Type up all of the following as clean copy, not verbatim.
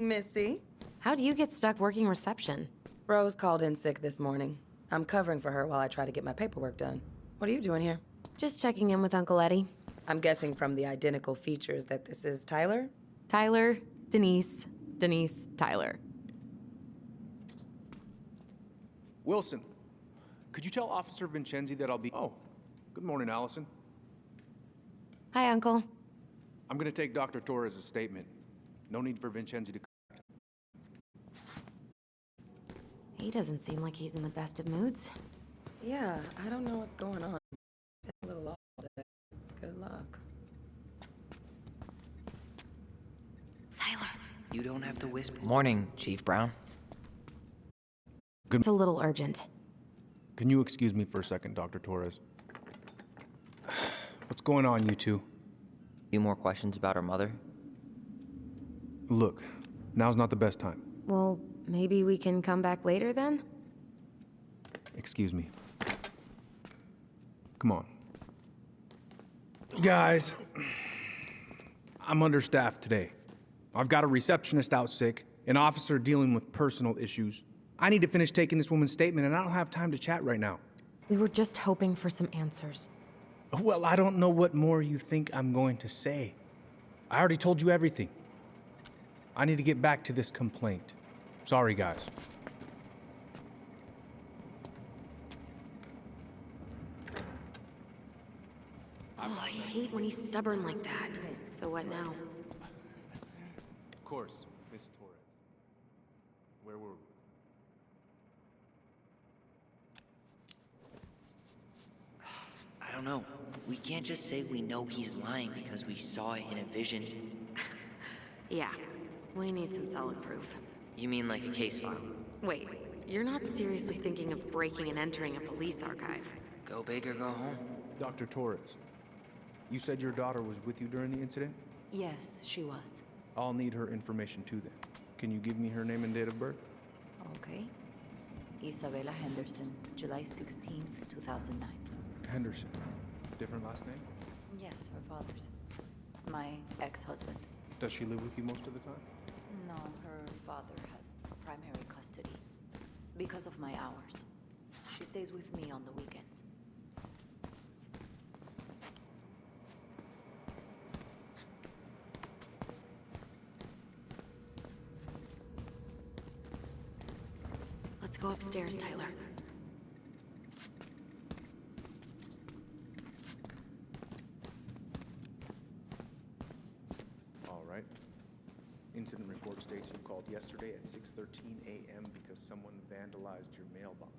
Missy. How'd you get stuck working reception? Rose called in sick this morning. I'm covering for her while I try to get my paperwork done. What are you doing here? Just checking in with Uncle Eddie. I'm guessing from the identical features that this is Tyler? Tyler, Denise, Denise, Tyler. Wilson, could you tell Officer Vincenzi that I'll be... Oh, good morning, Allison. Hi, Uncle. I'm gonna take Dr. Torres' statement. No need for Vincenzi to... He doesn't seem like he's in the best of moods. Yeah, I don't know what's going on. Been a little off today. Good luck. Tyler. You don't have to whisper. Morning, Chief Brown. It's a little urgent. Can you excuse me for a second, Dr. Torres? What's going on, you two? Few more questions about her mother? Look, now's not the best time. Well, maybe we can come back later then? Excuse me. Come on. Guys, I'm understaffed today. I've got a receptionist out sick, an officer dealing with personal issues. I need to finish taking this woman's statement, and I don't have time to chat right now. We were just hoping for some answers. Well, I don't know what more you think I'm going to say. I already told you everything. I need to get back to this complaint. Sorry, guys. Oh, I hate when he's stubborn like that. So what now? Of course, Miss Torres. Where were we? I don't know. We can't just say we know he's lying because we saw it in a vision. Yeah, we need some solid proof. You mean like a case file? Wait, you're not seriously thinking of breaking and entering a police archive? Go big or go home. Dr. Torres, you said your daughter was with you during the incident? Yes, she was. I'll need her information too then. Can you give me her name and date of birth? Okay. Isabella Henderson, July 16th, 2009. Henderson. Different last name? Yes, her father's. My ex-husband. Does she live with you most of the time? No, her father has primary custody. Because of my hours. She stays with me on the weekends. Let's go upstairs, Tyler. All right. Incident report states you called yesterday at 6:13 a.m. because someone vandalized your mailbox.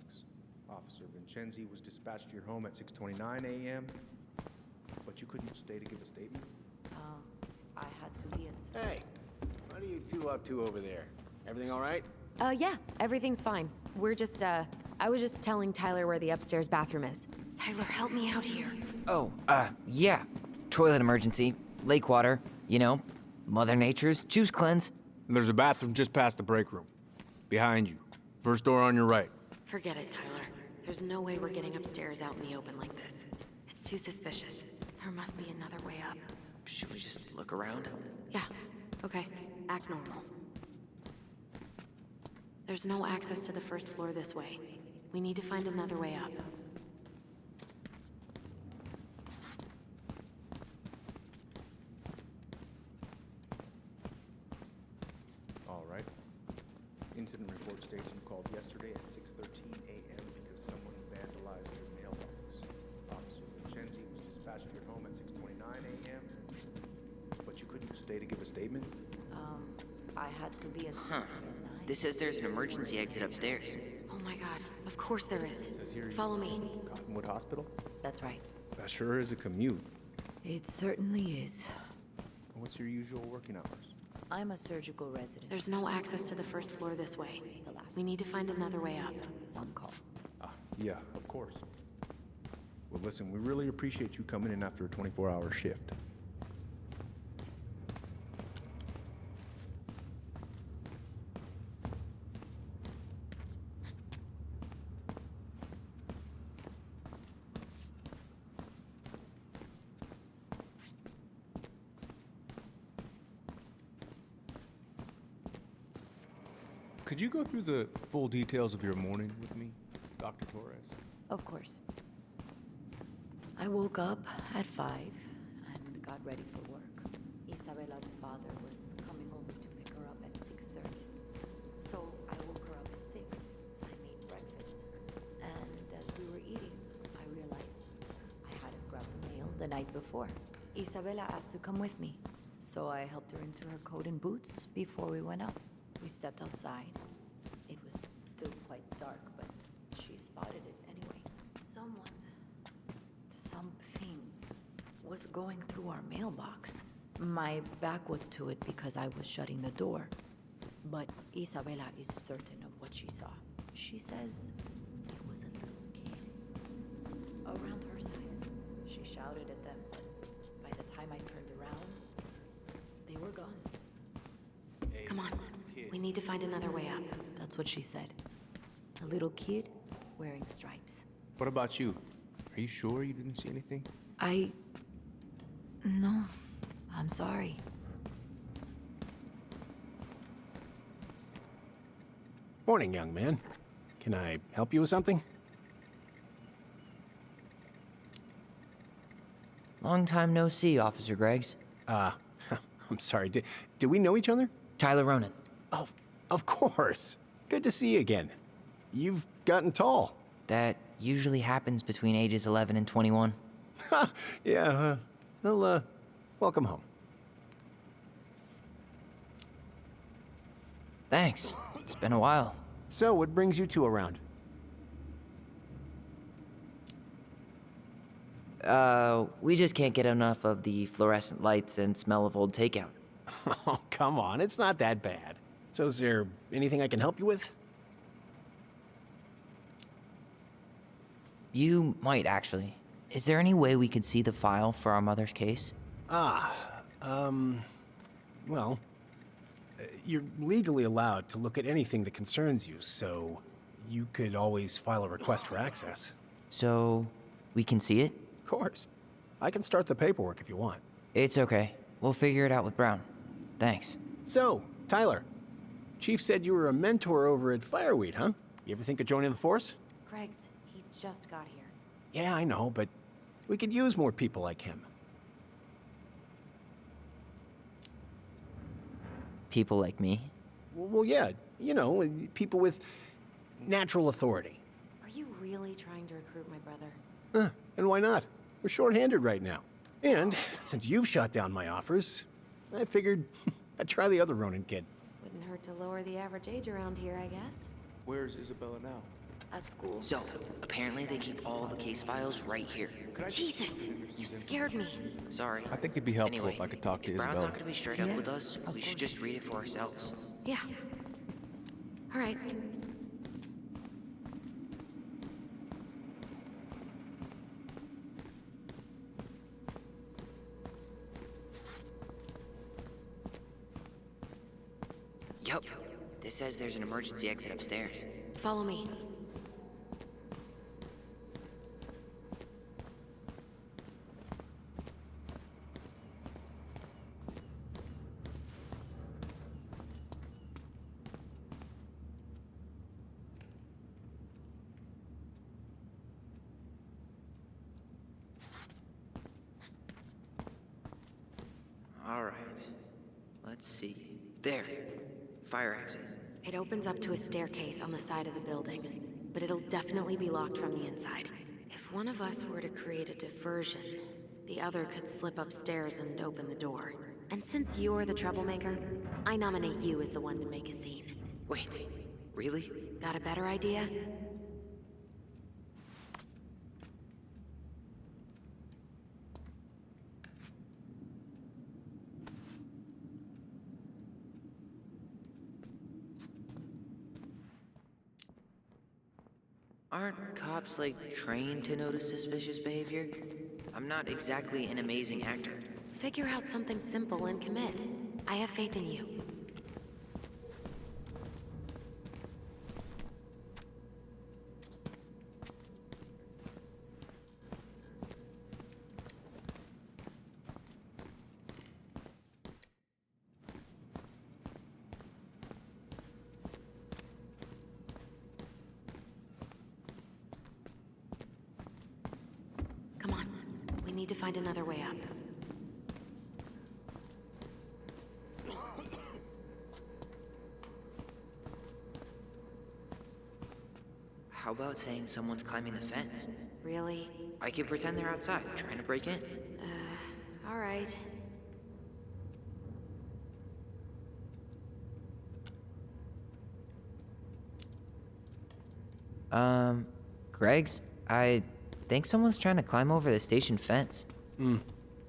Officer Vincenzi was dispatched to your home at 6:29 a.m., but you couldn't stay to give a statement? I had to be in... Hey, what are you two up to over there? Everything all right? Yeah, everything's fine. We're just, I was just telling Tyler where the upstairs bathroom is. Tyler, help me out here. Oh, yeah. Toilet emergency. Lake water. You know, Mother Nature's juice cleanse. There's a bathroom just past the break room. Behind you. First door on your right. Forget it, Tyler. There's no way we're getting upstairs out in the open like this. It's too suspicious. There must be another way up. Should we just look around? Yeah, okay. Act normal. There's no access to the first floor this way. We need to find another way up. All right. Incident report states you called yesterday at 6:13 a.m. because someone vandalized your mailbox. Officer Vincenzi was dispatched to your home at 6:29 a.m., but you couldn't stay to give a statement? I had to be in... Huh. This says there's an emergency exit upstairs. Oh my god, of course there is. Follow me. Cottonwood Hospital? That's right. That sure is a commute. It certainly is. What's your usual working hours? I'm a surgical resident. There's no access to the first floor this way. It's the last We need to find another way up. is on call. Yeah, of course. Well, listen, we really appreciate you coming in after a 24-hour shift. Could you go through the full details of your morning with me, Dr. Torres? Of course. I woke up at 5 and got ready for work. Isabella's father was coming over to pick her up at 6:30. So I woke her up at 6. I made breakfast. And as we were eating, I realized I hadn't grabbed the mail the night before. Isabella asked to come with me, so I helped her into her coat and boots before we went out. We stepped outside. It was still quite dark, but she spotted it anyway. Something was going through our mailbox. My back was to it because I was shutting the door. But Isabella is certain of what she saw. She says it was a little kid, around her size. She shouted at them, but by the time I turned around, they were gone. Come on. We need to find another way up. That's what she said. A little kid wearing stripes. What about you? Are you sure you didn't see anything? No, I'm sorry. Morning, young man. Can I help you with something? Long time no see, Officer Greggs. I'm sorry. Do we know each other? Tyler Ronan. Oh, of course. Good to see you again. You've gotten tall. That usually happens between ages 11 and 21. Yeah, well, welcome home. Thanks. It's been a while. So, what brings you two around? We just can't get enough of the fluorescent lights and smell of old takeout. Oh, come on. It's not that bad. So, is there anything I can help you with? You might, actually. Is there any way we could see the file for our mother's case? Well, you're legally allowed to look at anything that concerns you, so you could always file a request for access. So, we can see it? Of course. I can start the paperwork if you want. It's okay. We'll figure it out with Brown. Thanks. So, Tyler, Chief said you were a mentor over at Fireweed, huh? You ever think of joining the force? Greg's, he just got here. Yeah, I know, but we could use more people like him. People like me? Well, yeah, you know, people with natural authority. Are you really trying to recruit my brother? And why not? We're short-handed right now. And since you've shot down my offers, I figured I'd try the other Ronin kid. Wouldn't hurt to lower the average age around here, I guess. Where's Isabella now? At school. So, apparently they keep all the case files right here. Jesus! You scared me. Sorry. I think it'd be helpful Anyway, if I could talk to if Brown's Isabella. not gonna be straight up with Yes, us, of we should course. just read it for ourselves. Yeah. All right. Yup. This says there's an emergency exit upstairs. Follow me. All right. Let's see. There. Fire exit. It opens up to a staircase on the side of the building, but it'll definitely be locked from the inside. If one of us were to create a diversion, the other could slip upstairs and open the door. And since you're the troublemaker, I nominate you as the one to make a scene. Wait. Really? Got a better idea? Aren't cops, like, trained to notice suspicious behavior? I'm not exactly an amazing actor. Figure out something simple and commit. I have faith in you. We need to find another way up. How about saying someone's climbing the fence? Really? I could pretend they're outside, trying to break in. All right. Greg's? I think someone's trying to climb over the station fence.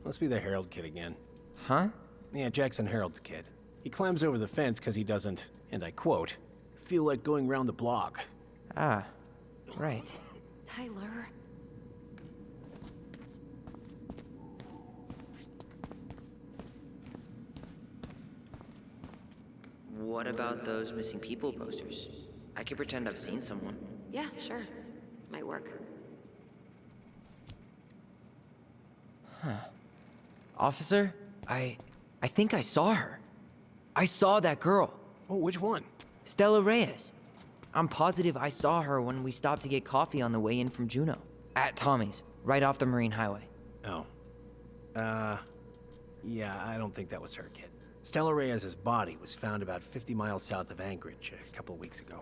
Must be the Harold kid again. Huh? Yeah, Jackson Harold's kid. He climbs over the fence because he doesn't, and I quote, feel like going round the block. Ah, right. Tyler. What about those missing people posters? I could pretend I've seen someone. Yeah, sure. Might work. Officer, I think I saw her. I saw that girl, Oh, which one? Stella Reyes. I'm positive I saw her when we stopped to get coffee on the way in from Juneau. At Tommy's, right off the Marine Highway. Oh. Yeah, I don't think that was her kid. Stella Reyes' body was found about 50 miles south of Anchorage a couple of weeks ago.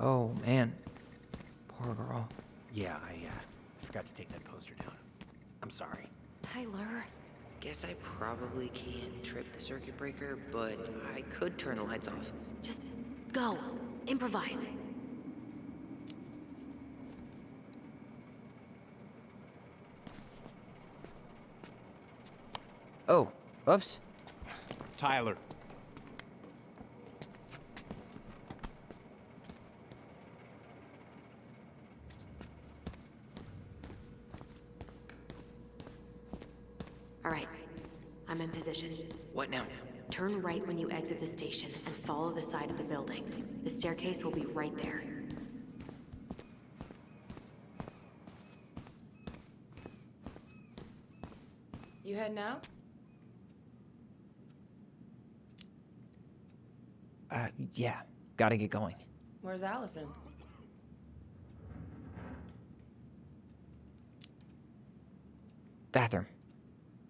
Oh, man. Poor girl. Yeah, I forgot to take that poster down. I'm sorry. Tyler. Guess I probably can't trip the circuit breaker, but I could turn the lights off. Just go. Improvise. Oh, oops. Tyler. All right. I'm in position. What now? Turn right when you exit the station and follow the side of the building. The staircase will be right there. You heading out? Yeah. Gotta get going. Where's Allison? Bathroom.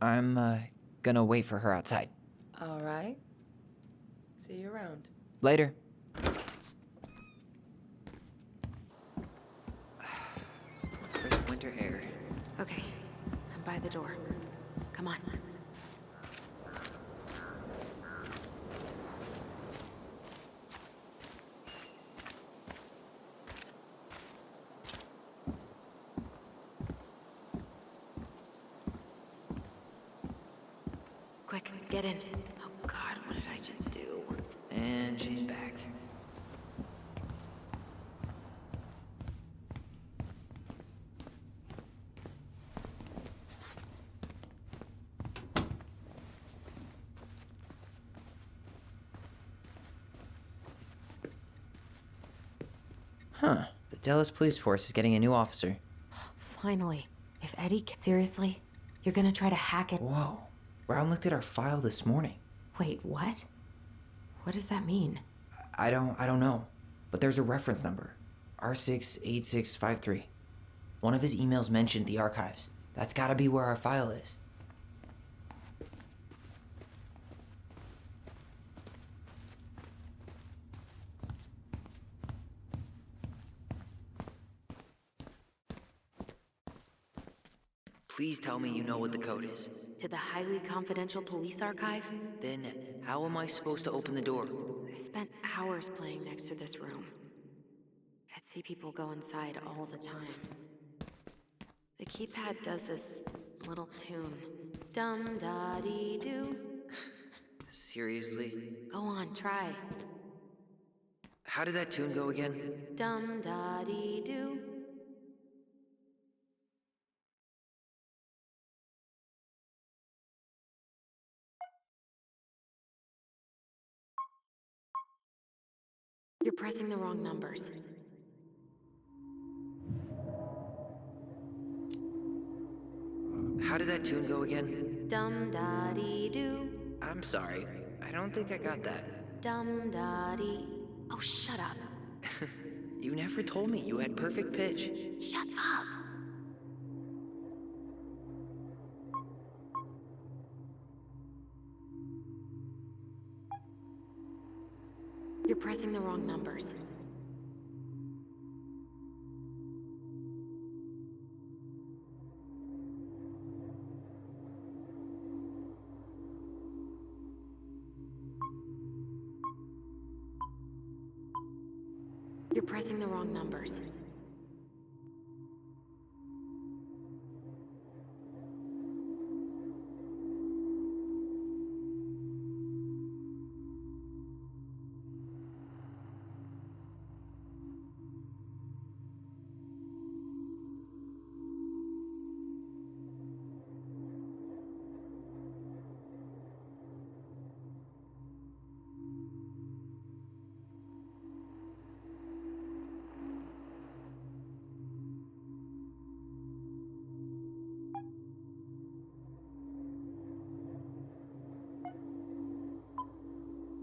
I'm, gonna wait for her outside. All right. See you around. Later. Crisp winter air. Okay. I'm by the door. Come on. Quick, get in. Oh God, what did I just do? And she's back. Huh. The Dallas Police Force is getting a new officer. Finally. If Eddie... Seriously? You're gonna try to hack it? Whoa. Brown looked at our file this morning. Wait, what? What does that mean? I don't know. But there's a reference number. R68653. One of his emails mentioned the archives. That's gotta be where our file is. Please tell me you know what the code is. To the highly confidential police archive? Then how am I supposed to open the door? I spent hours playing next to this room. I'd see people go inside all the time. The keypad does this little tune. Dum-da-dee-doo. Seriously? Go on, try. How did that tune go again? Dum-da-dee-doo. You're pressing the wrong numbers. How did that tune go again? Dum-da-dee-doo. I'm sorry. I don't think I got that. Dum-da-dee. Oh, shut up. You never told me you had perfect pitch. Shut up. You're pressing the wrong numbers. You're pressing the wrong numbers.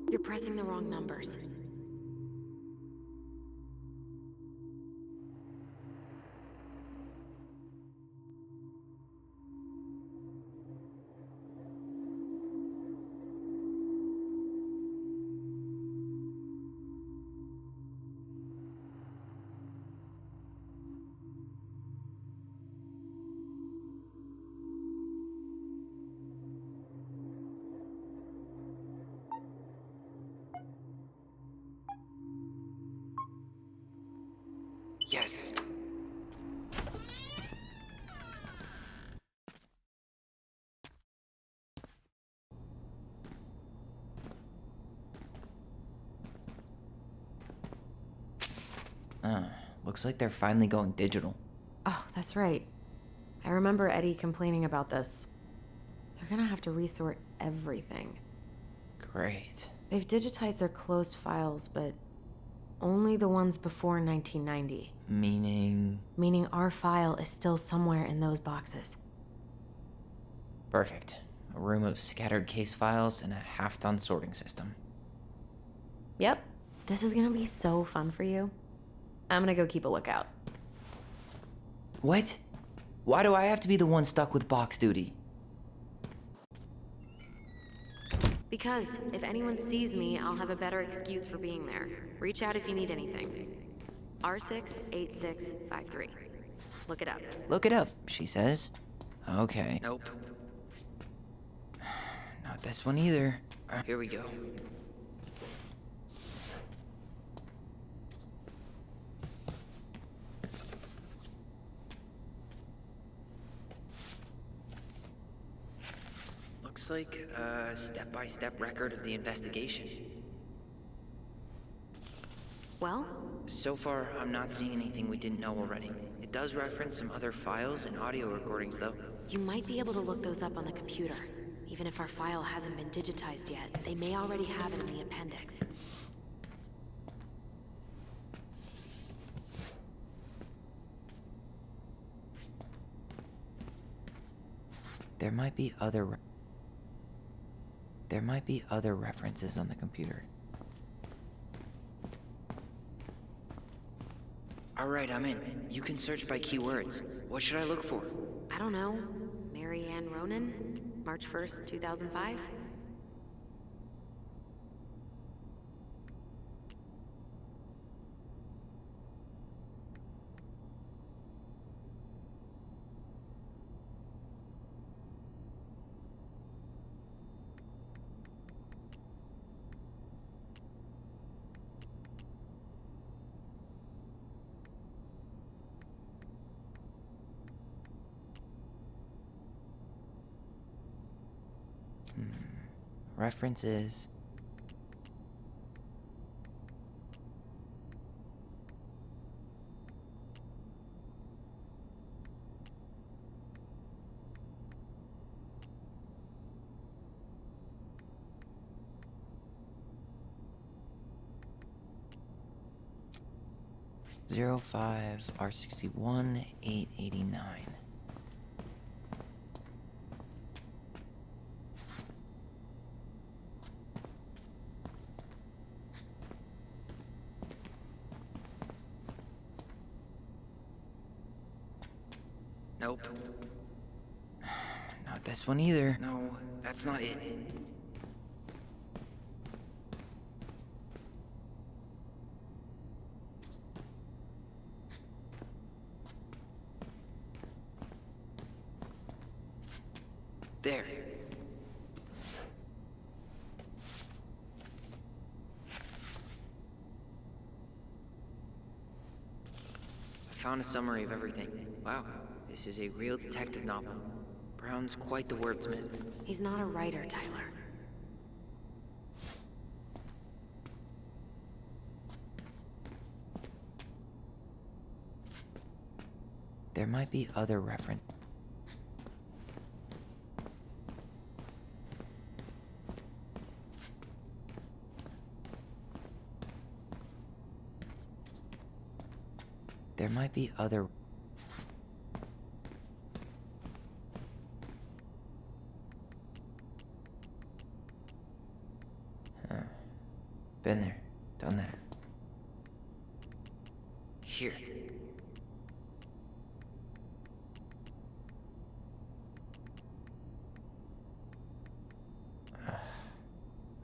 You're pressing the wrong numbers. Yes. Looks like they're finally going digital. Oh, that's right. I remember Eddie complaining about this. They're gonna have to resort everything. Great. They've digitized their closed files, but only the ones before 1990. Meaning Our file is still somewhere in those boxes. perfect. A room of scattered case files and a half-done sorting system. Yep. This is gonna be so fun for you. I'm gonna go keep a lookout. What? Why do I have to be the one stuck with box duty? Because if anyone sees me, I'll have a better excuse for being there. Reach out if you need anything. R68653. Look it up. Look it up, she says. Okay. Nope. Not this one either. Here we go. Looks like a step-by-step record of the investigation. Well, So far, I'm not seeing anything we didn't know already. It does reference some other files and audio recordings, though. you might be able to look those up on the computer. Even if our file hasn't been digitized yet, they may already have it in the appendix. There might be other references on the computer. All right, I'm in. You can search by keywords. What should I look for? I don't know. Mary Ann Ronan? March 1st, 2005? References. '05 R61 889. Nope. Not this one either. No, that's not it. There. I found a summary of everything. Wow, this is a real detective novel. Brown's quite the wordsmith. He's not a writer, Tyler. There might be other reference. There might be other. Huh. Been there, done that. Here.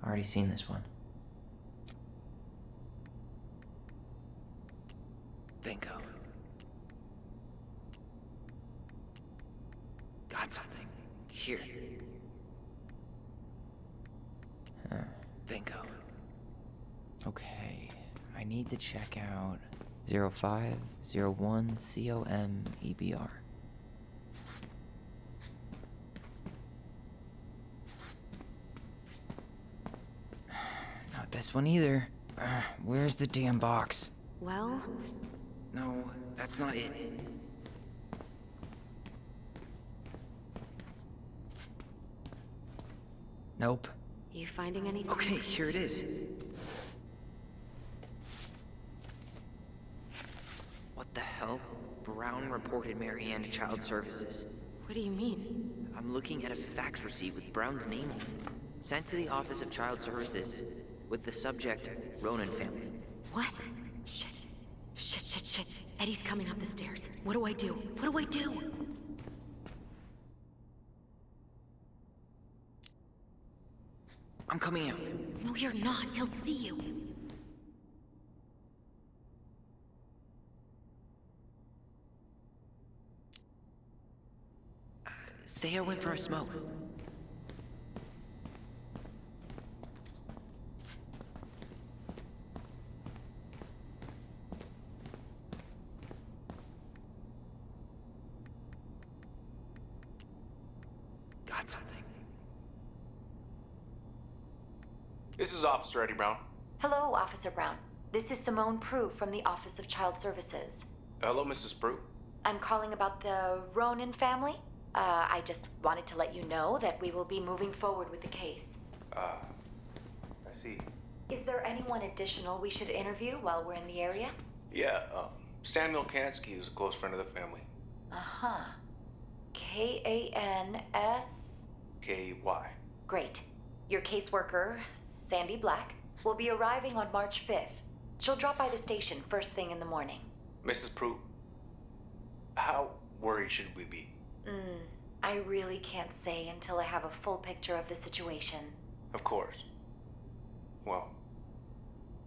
Already seen this one. Bingo. Got something. Here. Bingo. Okay, I need to check out 0501 COMEBR. Not this one either. Where's the damn box? Well, No, that's not it. Nope. you finding anything? Okay, here it is. What the hell? Brown reported Marianne to Child Services. What do you mean? I'm looking at a fax receipt with Brown's name on it. Sent to the Office of Child Services with the subject, Ronan family. What? Shit. Shit. Eddie's coming up the stairs. What do I do? What do I do? I'm coming out. No, you're not. He'll see you. Say I went for a smoke. Got something. This is Officer Eddie Brown. Hello, Officer Brown. This is Simone Prue from the Office of Child Services. Hello, Mrs. Prue. I'm calling about the Ronan family. I just wanted to let you know that we will be moving forward with the case. I see. Is there anyone additional we should interview while we're in the area? Yeah, Samuel Kansky is a close friend of the family. Uh-huh. K-A-N-S... K-Y. Great. Your caseworker, Sandy Black, will be arriving on March 5th. She'll drop by the station first thing in the morning. Mrs. Prue, how worried should we be? I really can't say until I have a full picture of the situation. Of course. Well,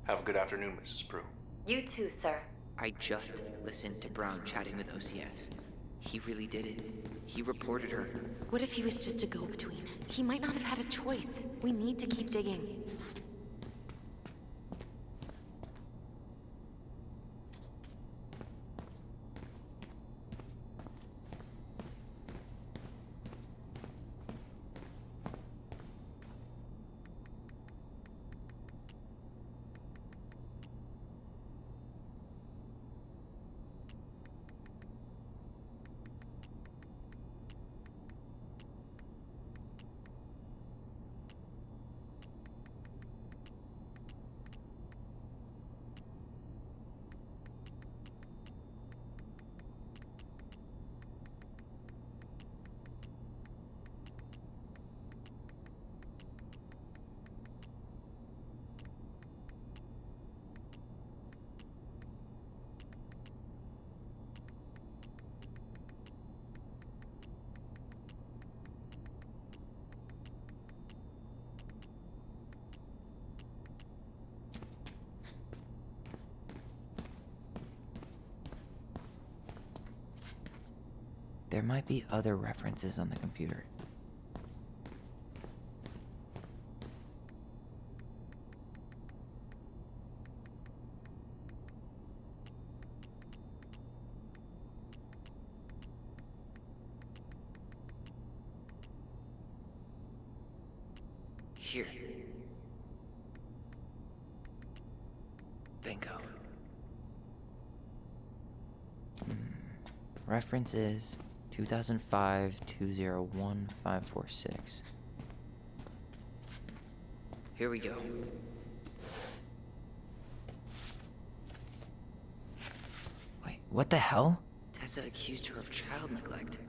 have a good afternoon, Mrs. Prue. You too, sir. I just listened to Brown chatting with OCS. He really did it. He reported her. What if he was just a go-between? He might not have had a choice. We need to keep digging. There might be other references on the computer. here. Bingo. Reference is 2005-201-546. Here we go. Wait, what the hell? Tessa accused her of child neglect.